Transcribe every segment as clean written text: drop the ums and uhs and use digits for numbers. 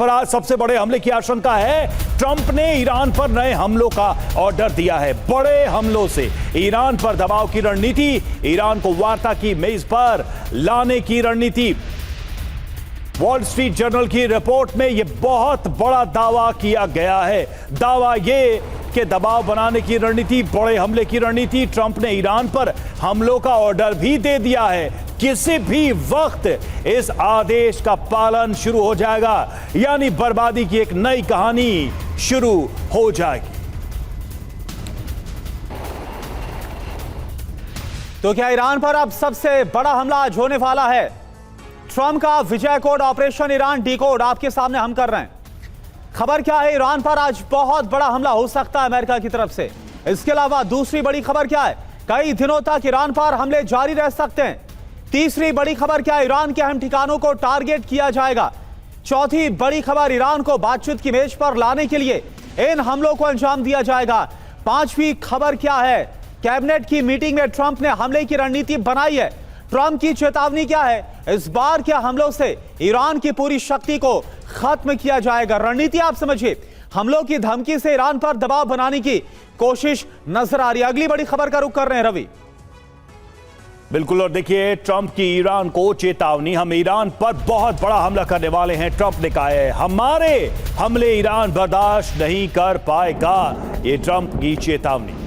पर आज सबसे बड़े हमले की आशंका है। ट्रंप ने ईरान पर नए हमलों का ऑर्डर दिया है। बड़े हमलों से ईरान पर दबाव की रणनीति, ईरान को वार्ता की मेज पर लाने की रणनीति। वॉल स्ट्रीट जर्नल की रिपोर्ट में यह बहुत बड़ा दावा किया गया है। दावा यह कि दबाव बनाने की रणनीति, बड़े हमले की रणनीति। ट्रंप ने ईरान पर हमलों का ऑर्डर भी दे दिया है। किसी भी वक्त इस आदेश का पालन शुरू हो जाएगा, यानी बर्बादी की एक नई कहानी शुरू हो जाएगी। तो क्या ईरान पर अब सबसे बड़ा हमला आज होने वाला है? ट्रंप का विजय कोड ऑपरेशन ईरान डीकोड आपके सामने हम कर रहे हैं। खबर क्या है? ईरान पर आज बहुत बड़ा हमला हो सकता है अमेरिका की तरफ से। इसके अलावा दूसरी बड़ी खबर क्या है? कई दिनों तक ईरान पर हमले जारी रह सकते हैं। तीसरी बड़ी खबर क्या है? ईरान के अहम ठिकानों को टारगेट किया जाएगा। चौथी बड़ी खबर, ईरान को बातचीत की मेज पर लाने के लिए इन हमलों को अंजाम दिया जाएगा। पांचवी खबर क्या है? कैबिनेट की मीटिंग में ट्रंप ने हमले की रणनीति बनाई है। ट्रंप की चेतावनी क्या है? इस बार के हमलों से ईरान की पूरी शक्ति को खत्म किया जाएगा। रणनीति आप समझिए, हमलों की धमकी से ईरान पर दबाव बनाने की कोशिश नजर आ रही है। अगली बड़ी खबर का रुख कर रहे हैं रवि। बिल्कुल, और देखिए ट्रंप की ईरान को चेतावनी, हम ईरान पर बहुत बड़ा हमला करने वाले हैं। ट्रंप ने कहा है हमारे हमले ईरान बर्दाश्त नहीं कर पाएगा। ये ट्रंप की चेतावनी।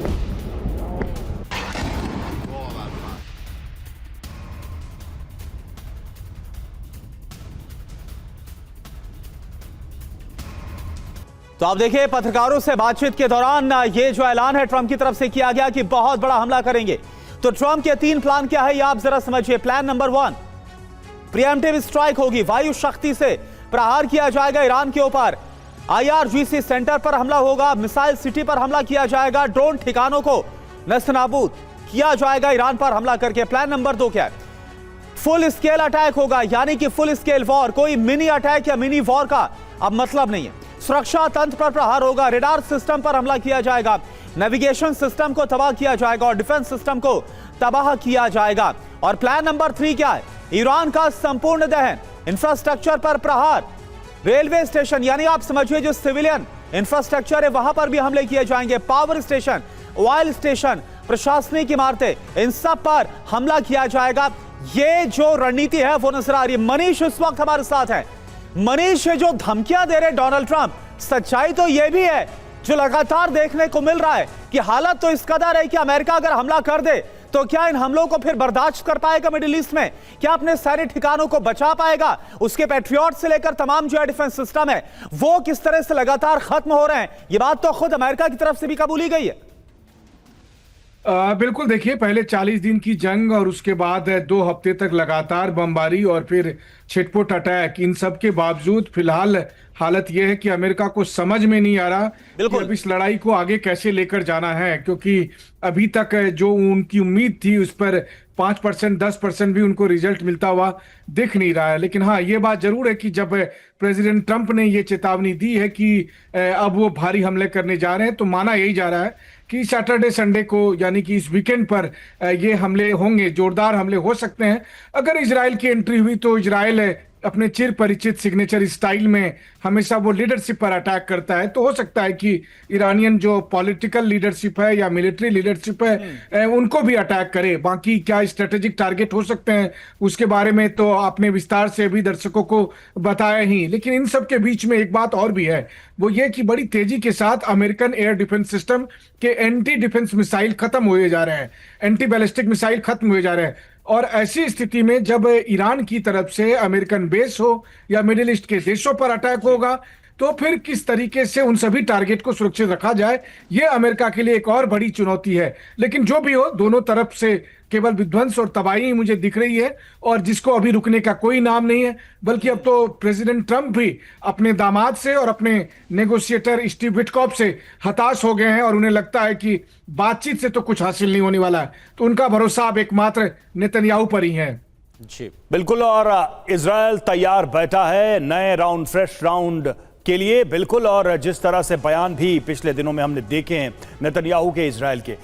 तो आप देखिए, पत्रकारों से बातचीत के दौरान ये जो ऐलान है ट्रंप की तरफ से किया गया कि बहुत बड़ा हमला करेंगे। तो ट्रंप के 3 प्लान क्या है ये आप जरा समझिए। प्लान नंबर 1, प्रीएम्प्टिव स्ट्राइक होगी। वायु शक्ति से प्रहार किया जाएगा ईरान के ऊपर। IRGC सेंटर पर हमला होगा। मिसाइल सिटी पर हमला किया जाएगा। ड्रोन ठिकानों को नस्तनाबूद किया जाएगा ईरान पर हमला करके। प्लान नंबर 2 क्या है? फुल स्केल अटैक होगा, यानी कि फुल स्केल वॉर। कोई मिनी अटैक या मिनी वॉर का अब मतलब नहीं है। सुरक्षा तंत्र पर प्रहार होगा। रेडार सिस्टम पर हमला किया जाएगा। नेविगेशन सिस्टम को तबाह किया जाएगा और डिफेंस सिस्टम को तबाह किया जाएगा। और प्लान नंबर 3 क्या है? ईरान का संपूर्ण दहन, इंफ्रास्ट्रक्चर पर प्रहार। रेलवे स्टेशन, यानी आप समझिए जो सिविलियन इंफ्रास्ट्रक्चर है वहां पर भी हमले किए जाएंगे। पावर स्टेशन, ऑयल स्टेशन, प्रशासनिक इमारतें, इन सब पर हमला किया जाएगा। ये जो रणनीति है वो नजर आ रही है। मनीष इस वक्त हमारे साथ है। मनीष, जो धमकियां दे रहे डोनाल्ड ट्रंप, सच्चाई तो यह भी है जो लगातार देखने को मिल रहा है कि हालत तो इस कदर है कि अमेरिका अगर हमला कर दे तो क्या इन हमलों को फिर बर्दाश्त कर पाएगा मिडिल ईस्ट में? क्या अपने सारे ठिकानों को बचा पाएगा? उसके पैट्रियट से लेकर तमाम जो डिफेंस सिस्टम है वो किस तरह से लगातार खत्म हो रहे हैं, ये बात तो खुद अमेरिका की तरफ से भी कबूली गई है। बिल्कुल, देखिए पहले 40 दिन की जंग और उसके बाद 2 हफ्ते तक लगातार बमबारी और फिर छिटपुट अटैक, इन सब के बावजूद फिलहाल हालत यह है कि अमेरिका को समझ में नहीं आ रहा कि अब इस लड़ाई को आगे कैसे लेकर जाना है, क्योंकि अभी तक जो उनकी उम्मीद थी उस पर 5%, 10% भी उनको रिजल्ट मिलता हुआ दिख नहीं रहा है। लेकिन हाँ, ये बात जरूर है कि जब प्रेसिडेंट ट्रंप ने ये चेतावनी दी है कि अब वो भारी हमले करने जा रहे हैं, तो माना यही जा रहा है कि सैटरडे संडे को, यानी कि इस वीकेंड पर ये हमले होंगे, जोरदार हमले हो सकते हैं। अगर इजराइल की एंट्री हुई तो इजराइल अपने चिर परिचित सिग्नेचर स्टाइल में हमेशा वो लीडरशिप पर अटैक करता है, तो हो सकता है कि ईरानियन जो पॉलिटिकल लीडरशिप है या मिलिट्री लीडरशिप है उनको भी अटैक करे। बाकी क्या स्ट्रेटेजिक टारगेट हो सकते हैं उसके बारे में तो आपने विस्तार से भी दर्शकों को बताया ही। लेकिन इन सब के बीच में एक बात और भी है, वो ये कि बड़ी तेजी के साथ अमेरिकन एयर डिफेंस सिस्टम के एंटी डिफेंस मिसाइल खत्म हुए जा रहे हैं, एंटी बैलिस्टिक मिसाइल खत्म हुए जा रहे हैं। और ऐसी स्थिति में जब ईरान की तरफ से अमेरिकन बेस हो या मिडिल ईस्ट के देशों पर अटैक होगा, तो फिर किस तरीके से उन सभी टारगेट को सुरक्षित रखा जाए, यह अमेरिका के लिए एक और बड़ी चुनौती है। लेकिन जो भी हो, दोनों तरफ से केवल विध्वंस और तबाही मुझे दिख रही है, और जिसको अभी रुकने का कोई नाम नहीं है। बल्कि अब तो प्रेसिडेंट ट्रंप भी अपने दामाद से और अपने नेगोशिएटर स्टीव विटकॉफ से हताश हो गए हैं और उन्हें लगता है कि बातचीत से तो कुछ हासिल नहीं होने वाला है। तो उनका भरोसा अब एकमात्र नेतन्याहू पर ही है। जी बिल्कुल, और इजराइल तैयार बैठा है नए राउंड, फ्रेश राउंड के लिए। बिल्कुल, और जिस तरह से बयान भी पिछले दिनों में हमने देखे हैं नेतन्याहू के, इजराइल के,